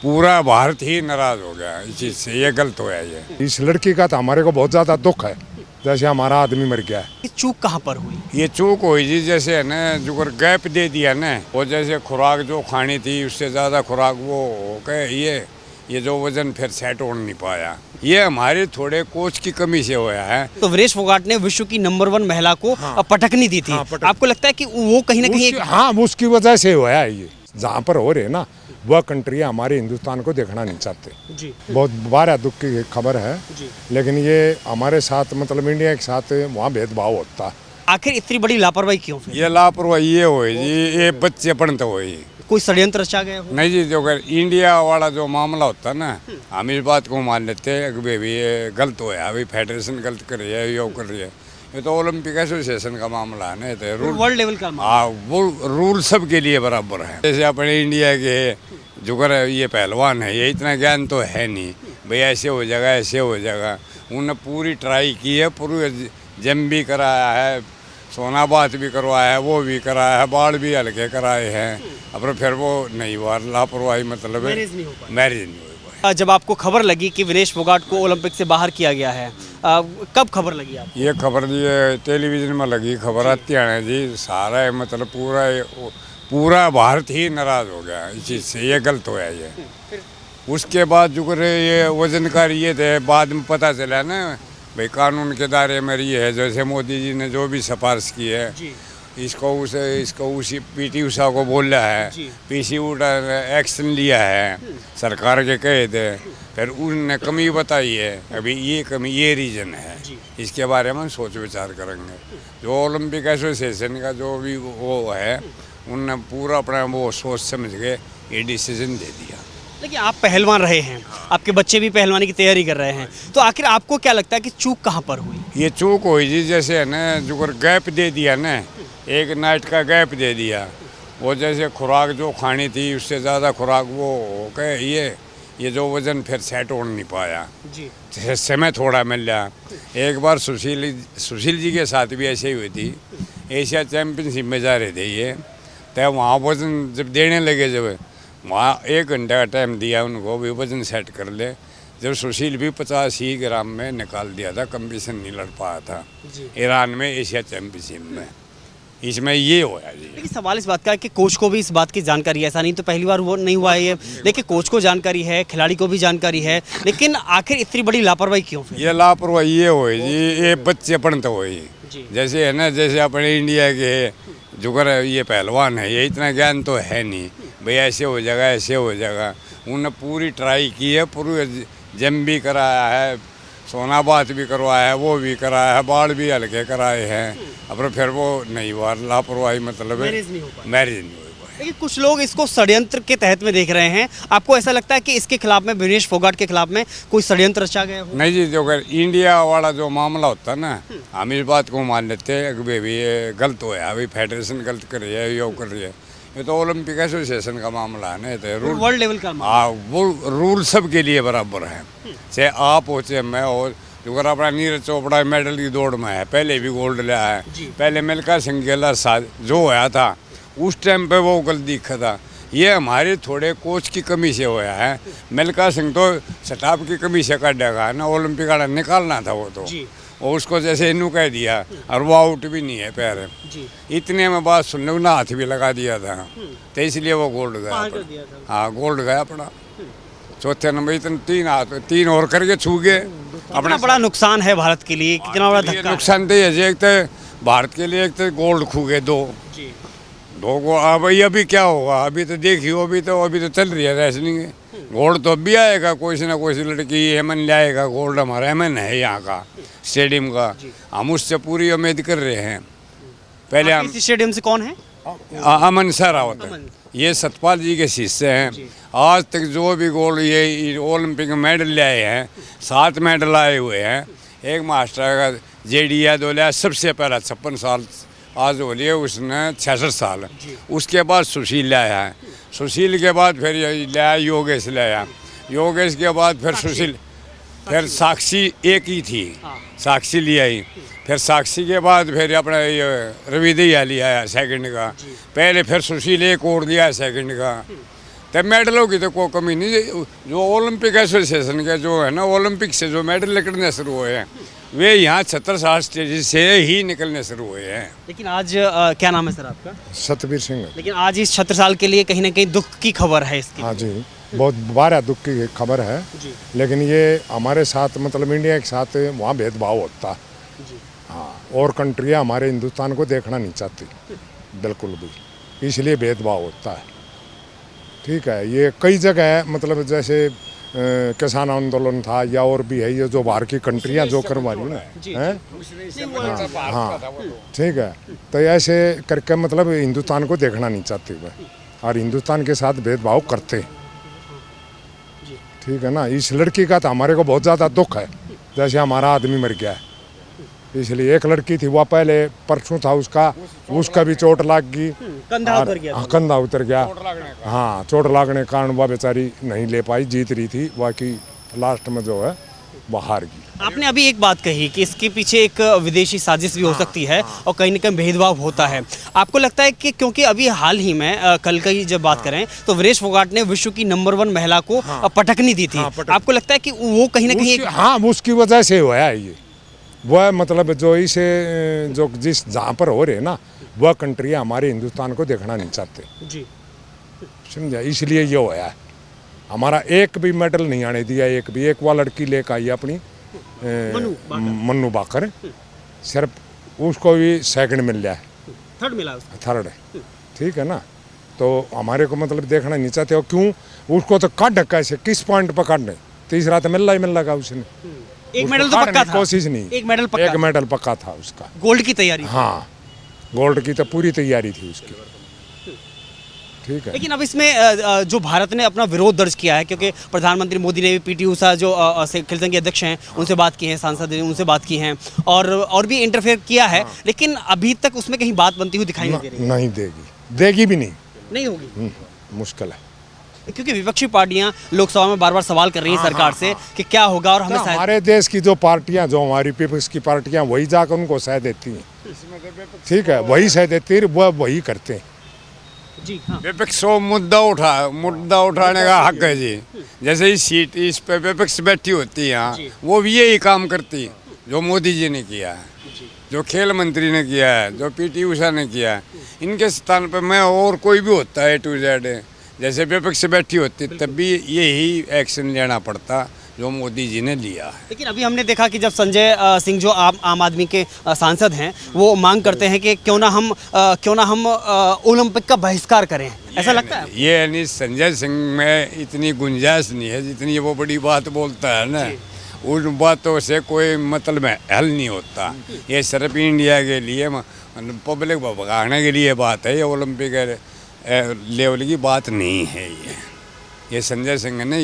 पूरा भारत ही नाराज हो गया इस चीज से। ये गलत हुआ ये। इस लड़की का तो हमारे को बहुत ज्यादा दुख है, जैसे हमारा आदमी मर गया है। ये चूक कहाँ पर हुई? ये चूक हुई जी, जैसे है ना जो गैप दे दिया ना, वो जैसे खुराक जो खानी थी उससे ज़्यादा खुराक वो हो गए, ये जो वजन फिर सेट हो नहीं पाया, ये हमारे थोड़े कोच की कमी से हुआ है। तो विनेश फोगाट ने विश्व की नंबर 1 महिला को पटकनी दी थी। आपको लगता है कि वो कहीं ना कहीं हाँ, उसकी वजह से हुआ है ये। जहाँ पर हो रहे ना वह कंट्री हमारे हिंदुस्तान को देखना नहीं चाहते जी। बहुत बार दुख की खबर है जी। लेकिन ये हमारे साथ मतलब इंडिया के साथ वहाँ भेदभाव होता है। आखिर इतनी बड़ी लापरवाही क्यों? फिर ये लापरवाही ये हुई जी, ये बच्चेपन तो हुई कोई षड्यंत्र रचा गया हो? नहीं जी। जो अगर इंडिया वाला जो मामला होता ना, हम इस बात को मान लेते हैं कि भाई ये गलत हुआ है, अभी फेडरेशन गलत कर रही है, योग कर रही है। ये तो ओलंपिक एसोसिएशन का मामला है ना, तो रूल वर्ल्ड लेवल का मामला। हाँ, वो रूल सबके लिए बराबर है। जैसे अपने इंडिया के जुगर ये पहलवान है, ये इतना ज्ञान तो है नहीं भाई ऐसे हो जाएगा ऐसे हो जाएगा। उन्होंने पूरी ट्राई की है, पूरी जंप भी कराया है, सोनाबाद भी करवाया है, वो भी कराया है, बाढ़ भी हल्के कराए हैं, अब फिर वो नहीं हुआ। लापरवाही मतलब मैनेज नहीं हो पाया। मैरिज नहीं हो पाई। जब आपको खबर लगी कि विनेश फोगाट को ओलंपिक से बाहर किया गया है, कब खबर लगी आपको? ये खबर ये टेलीविजन में लगी खबर आती है जी, सारा मतलब पूरा भारत ही नाराज हो गया इस चीज़ से। ये गलत हुआ ये। उसके बाद जो ये वजनकार ये थे, बाद में पता चला ना भाई कानून के दायरे में ये है, जैसे मोदी जी ने जो भी सिफारिश की है इसको उसी पीटी उषा को बोला है, पीसी उषा ने एक्शन लिया है, सरकार के कहे थे, फिर उनने कमी बताई है। अभी ये कमी ये रीज़न है, इसके बारे में हम सोच विचार करेंगे। जो ओलंपिक एसोसिएशन का जो भी वो है, उनने पूरा अपना वो सोच समझ के ये डिसीजन दे दिया। लेकिन आप पहलवान रहे हैं, आपके बच्चे भी पहलवानी की तैयारी कर रहे हैं, तो आखिर आपको क्या लगता है कि चूक कहाँ पर हुई? ये चूक हुई जी, जैसे है ना जो गैप दे दिया ना, एक नाइट का गैप दे दिया, वो जैसे खुराक जो खानी थी उससे ज़्यादा खुराक वो हो गए, ये जो वज़न फिर सेट हो नहीं पाया जी। समय थोड़ा मिल गया। एक बार सुशील जी के साथ भी ऐसे ही हुई थी, एशिया चैम्पियनशिप में जा रहे थे ये, तब वहाँ वज़न जब देने लगे, जब वहाँ 1 घंटे का टाइम दिया उनको भी वज़न सेट कर ले, जब सुशील भी 85 ही ग्राम में निकाल दिया था, कंपटीशन नहीं लड़ पाया था ईरान में एशिया चैम्पियनशिप में। इसमें ये होया जी। लेकिन सवाल इस बात का है कि कोच को भी इस बात की जानकारी है, ऐसा नहीं तो पहली बार वो नहीं हुआ है ये। देखिए कोच को जानकारी है, खिलाड़ी को भी जानकारी है, लेकिन आखिर इतनी बड़ी लापरवाही क्यों? फिर ये लापरवाही ये हुई जी, ये बच्चेपन तो हुई। जैसे है ना, जैसे अपने इंडिया के जुगर ये पहलवान है, ये इतना ज्ञान तो है नहीं भाई ऐसे हो जाएगा ऐसे हो जाएगा। उन्होंने पूरी ट्राई की है, पूरी जंप भी कराया है, सोनाबाद भी करवाया है, वो भी कराया है, बाढ़ भी हल्के कराए हैं, अब फिर वो नहीं हुआ। लापरवाही मतलब मैरिज नहीं हो पाया। लेकिन कुछ लोग इसको षड्यंत्र के तहत में देख रहे हैं। आपको ऐसा लगता है कि इसके खिलाफ में, विनेश फोगाट के खिलाफ में कोई षड्यंत्र रचा गया हो? नहीं जी। जो अगर इंडिया वाला जो मामला होता ना, हम इस बात को मान लेते हैं कि भाई ये गलत हुआ है, अभी फेडरेशन गलत कर रही है, योग कर रही है। ये तो ओलंपिक एसोसिएशन का मामला है ना, तो रूल वर्ल्ड लेवल का हाँ, वो रूल सबके लिए बराबर है, चाहे आप हो चाहे मैं हो। जो अगर अपना नीरज चोपड़ा मेडल की दौड़ में है, पहले भी गोल्ड लिया है, पहले मिल्खा सिंह गेला जो होया था उस टाइम पे वो गलत दिखा था। ये हमारे थोड़े कोच की कमी से होया है। मिल्खा सिंह तो स्टाफ की कमी से काटेगा ना, ओलंपिक वाला निकालना था वो तो, और उसको जैसे इनू कह दिया, और वो आउट भी नहीं है पैर। इतने में बात सुनने को ना हाथ भी लगा दिया था, तो इसलिए वो गोल्ड गया। हाँ, गोल्ड गया अपना। चौथे नंबर इतने 3 और करके छू गए। अपना बड़ा नुकसान है भारत के लिए, कितना बड़ा धक्का। नुकसान तो ये एक तो भारत के लिए, एक तो गोल्ड खू गए, 2 को। अब अभी क्या होगा, अभी तो देखियो, अभी तो चल रही है रेसलिंग। गोल्ड तो अभी आएगा, कोई से ना कोई सी लड़की एमन लाएगा गोल्ड। हमारा एमन है यहाँ का स्टेडियम का, हम उससे पूरी उम्मीद कर रहे हैं। पहले हम स्टेडियम से कौन है? अमन सर आवत है, ये सतपाल जी के शिष्य हैं। आज तक जो भी गोल्ड ये ओलंपिक में मेडल लाए हैं, 7 मेडल आए हुए हैं। एक मास्टर का जेडी यादव लिया सबसे पहला 56 साल, आज हो लिए उसने 66 साल। उसके बाद सुशील लाया है, सुशील के बाद फिर लाया योगेश लाया, योगेश के बाद फिर सुशील, फिर साक्षी एक ही थी, साक्षी लिया ही। फिर साक्षी के बाद फिर अपना ये रवि दहिया लिया है सेकंड का, पहले फिर सुशील एक और दिया है सेकंड का। तब मेडलों की तो कोई कमी नहीं। जो ओलंपिक एसोसिएशन के जो है ना, ओलंपिक से जो मेडल निकलने शुरू हुए हैं वे यहाँ 76 स्टेज से ही निकलने शुरू हुए हैं। लेकिन आज क्या नाम है सर आपका? सतबीर सिंह। लेकिन आज इस छत्रसाल के लिए कहीं ना कहीं दुख की खबर है इसकी। हाँ जी, बहुत बारह दुख की खबर है। जी। लेकिन ये हमारे साथ मतलब इंडिया के साथ वहाँ भेदभाव होता। हाँ, और कंट्रियाँ हमारे हिंदुस्तान को देखना नहीं चाहती बिल्कुल भी, इसलिए भेदभाव होता है। ठीक है, ये कई जगह है, मतलब जैसे किसान आंदोलन था या और भी है, ये जो बाहर की कंट्रियाँ जो करवा रही हैं, हाँ ठीक है, तो ऐसे करके मतलब हिंदुस्तान को देखना नहीं चाहती वह, और हिंदुस्तान के साथ भेदभाव करते। ठीक है ना, इस लड़की का तो हमारे को बहुत ज़्यादा दुख है, जैसे हमारा आदमी मर गया है, इसलिए एक लड़की थी वह पहले परसों था उसका भी चोट लग गई, कंधा उतर गया। हाँ, चोट लगने के कारण वह बेचारी नहीं ले पाई, जीत रही थी, बाकी लास्ट में जो है वह हार गई। आपने अभी एक बात कही कि इसके पीछे एक विदेशी साजिश भी हो सकती है और कहीं ना कहीं भेदभाव होता है। आपको लगता है कि क्योंकि अभी हाल ही में कल का ही जब बात करें तो विनेश फोगाट ने विश्व की नंबर 1 महिला को पटकनी दी थी, आपको लगता है कि वो कहीं ना कहीं हाँ उसकी वजह से हुआ है ये, वह मतलब जो इसे जो जिस जहाँ पर हो रहे ना वह कंट्रियाँ हमारे हिंदुस्तान को देखना नहीं चाहते जी, समझा, इसलिए ये होया है। हमारा एक भी मेडल नहीं आने दिया, एक वह लड़की लेकर आई अपनी मन्नू बाकर, सिर्फ उसको भी सेकंड मिल गया है, थर्ड मिला उसको। थर्ड है। ठीक है ना, तो हमारे को मतलब देखना नहीं चाहते, और क्यों उसको तो काट कैसे, किस पॉइंट पर काटने, तीसरा तो मिल लगा उसने, एक मेडल तो पक्का था, कोशिश नहीं, एक मेडल पक्का था उसका, गोल्ड की तैयारी। हाँ, गोल्ड की तो पूरी तैयारी थी उसकी। ठीक है, लेकिन अब इसमें जो भारत ने अपना विरोध दर्ज किया है, क्योंकि प्रधानमंत्री मोदी ने भी पीटी उषा जो खेल संघ के अध्यक्ष हैं उनसे बात की है, सांसद ने उनसे बात की है, और भी इंटरफेयर किया है, लेकिन अभी तक उसमें कहीं बात बनती हुई दिखाई नहीं दे रही। नहीं देगी भी नहीं होगी, मुश्किल है, क्योंकि विपक्षी पार्टियां लोकसभा में बार-बार सवाल कर रही हैं सरकार से कि क्या होगा, और हमें हमारे देश की जो पार्टियां, जो हमारी पीपल्स की पार्टियां, वही जाकर उनको सह देती हैं। ठीक है, वही सह देती है, वही करते हैं। जी हाँ। विपक्ष को मुद्दा उठाने का हक है जी। जैसे इस सीट इस पे विपक्ष बैठी होती है यहाँ, वो भी यही काम करती जो मोदी जी ने किया है, जो खेल मंत्री ने किया है, जो पीटी उषा ने किया है। इनके स्थान पर मैं और कोई भी होता है A to Z, जैसे विपक्ष बैठी होती तब भी यही एक्शन लेना पड़ता जो मोदी जी ने लिया है। लेकिन अभी हमने देखा कि जब संजय सिंह जो आम आदमी के सांसद हैं वो मांग करते हैं कि क्यों ना हम ओलंपिक का बहिष्कार करें, ऐसा लगता है? ये नहीं, संजय सिंह में इतनी गुंजाइश नहीं है जितनी वो बड़ी बात बोलता है ना, उन बातों से कोई मतलब हल नहीं होता। ये सिर्फ इंडिया के लिए पब्लिक भगाने के लिए बात है, ये ओलंपिक लेवल की बात नहीं है। ये संजय सिंह ने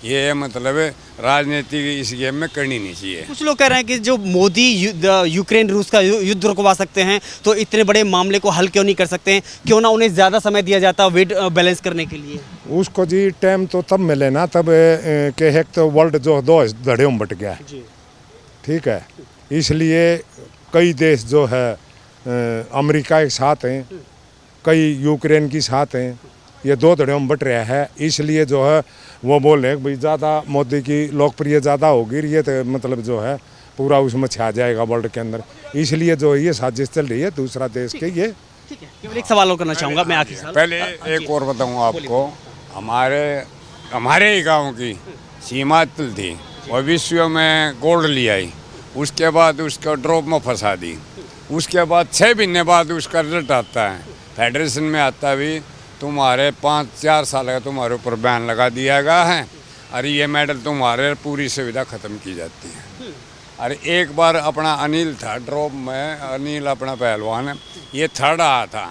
ये मतलब राजनीति इस गेम में करनी नहीं चाहिए। कुछ लोग कह रहे हैं कि जो मोदी यूक्रेन रूस का युद्ध रुकवा सकते हैं तो इतने बड़े मामले को हल क्यों नहीं कर सकते हैं, क्यों ना उन्हें ज़्यादा समय दिया जाता वेट बैलेंस करने के लिए? उसको जी टाइम तो तब मिले ना तब के एक तो वर्ल्ड जो दो धड़े में बट गया है। ठीक है, इसलिए कई देश जो है अमेरिका के साथ हैं, कई यूक्रेन के साथ हैं, ये दो धड़े में बट रहा है। इसलिए जो है वो बोल रहे हैं भाई ज़्यादा मोदी की लोकप्रिय ज़्यादा होगी, ये तो मतलब जो है पूरा उसमें छा जाएगा वर्ल्ड के अंदर, इसलिए जो ये साजिश चल रही है दूसरा देश के ये। ठीक है, केवल एक सवाल और करना चाहूँगा मैं आखिर साल। पहले एक और बताऊँ आपको, हमारे ही गाँव की सीमा अतुल थी, और विश्व में गोल्ड ले आई, उसके बाद उसको ड्रॉप में फंसा दी, उसके बाद 6 महीने बाद उसका रिजल्ट आता है, फेडरेशन में आता भी तुम्हारे 5-4 साल का तुम्हारे ऊपर बैन लगा दिया गया है, और ये मेडल तुम्हारे पूरी सुविधा ख़त्म की जाती है। अरे एक बार अपना अनिल था ड्रॉप में, अनिल अपना पहलवान, ये थर्ड आया था,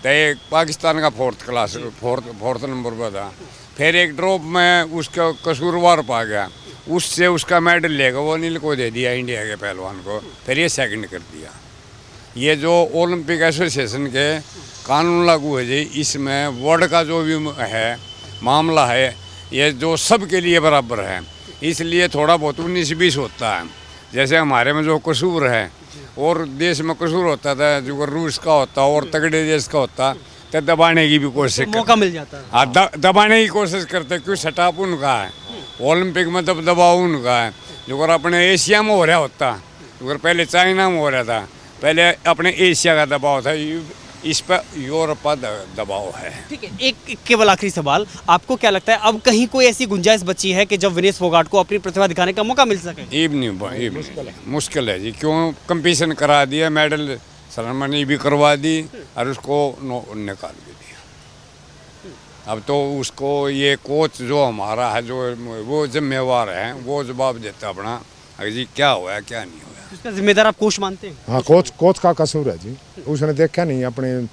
तो एक पाकिस्तान का फोर्थ नंबर पर था, फिर एक ड्रॉप में उसका कसूरवार पा गया, उससे उसका मेडल लेकर वो अनिल को दे दिया इंडिया के पहलवान को, फिर ये सेकंड कर दिया। ये जो ओलंपिक एसोसिएशन के कानून लागू है जी, इसमें वर्ल्ड का जो भी है मामला है, ये जो सब के लिए बराबर है, इसलिए थोड़ा बहुत 19-20 होता है। जैसे हमारे में जो कसूर है और देश में कसूर होता था, जो रूस का होता और तगड़े देश का होता, तो दबाने की भी कोशिश मौका मिल जाता है। हाँ, दबाने की कोशिश करते, क्यों सेटअप उनका है, ओलंपिक में तब दबाव उनका है। जो अगर अपने एशिया में हो रहा होता, अगर पहले चाइना में हो रहा था, पहले अपने एशिया का दबाव था, इस पर यूरोप का दबाव है। ठीक है, एक केवल आखिरी सवाल, आपको क्या लगता है अब कहीं कोई ऐसी गुंजाइश बची है कि जब विनेश फोगाट को अपनी प्रतिभा दिखाने का मौका मिल सके? मुश्किल है जी, क्यों कंपटीशन करा दिया, मेडल सेरेमनी भी करवा दी और उसको निकाल भी दिया। अब तो उसको ये कोच जो हमारा है, जो वो जिम्मेवार है, वो जवाब देता अपना जी क्या हुआ है क्या नहीं हुआ। इसका जिम्मेदार आप कोच मानते हैं? हाँ, कोच का कसूर है जी। उसने देखा नहीं अपने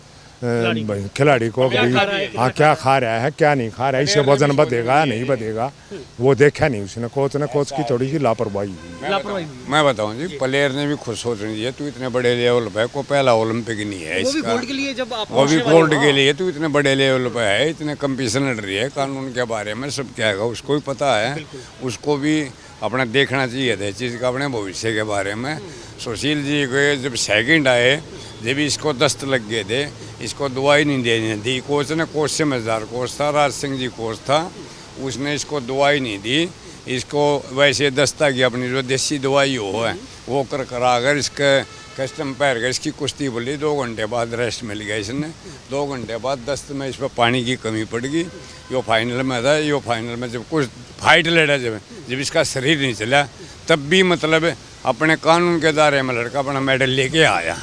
खिलाड़ी को भाई, हाँ क्या खा रहा है क्या नहीं खा रहा है, इससे वजन बढ़ेगा नहीं बढ़ेगा, वो देखा नहीं उसने। कोच की थोड़ी सी लापरवाही हुई। मैं बताऊं जी, प्लेयर ने भी खुद सोच रही है, तू इतने बड़े लेवल पे, को पहला ओलंपिक नहीं है वो भी इसका, गोल्ड के लिए जब आप वो भी गोल्ड के लिए, तू इतने बड़े लेवल पे है, इतने कंपटीशन लड़ रही है, कानून के बारे में सब क्या है उसको भी पता है, उसको भी अपना देखना चाहिए था चीज़ का, अपने भविष्य के बारे में। सुशील जी को जब सेकंड आए, जब इसको दस्त लग गए थे, इसको दवाई नहीं देनी थी, कोच ने, कोच समझदार कोच था, राज सिंह जी कोच था, उसने इसको दवाई नहीं दी, इसको वैसे दस्ता की अपनी जो देसी दवाई हो है वो कराकर इसके कस्टम पैर का इसकी कुश्ती बोली, 2 घंटे बाद रेस्ट मिल गया इसने, 2 घंटे बाद दस्त में इस पर पानी की कमी पड़ गई। यो फाइनल में था, यो फाइनल में जब कुछ फाइट लड़ा, जब इसका शरीर नहीं चला, तब भी मतलब अपने कानून के दायरे में लड़का अपना मेडल लेके आया।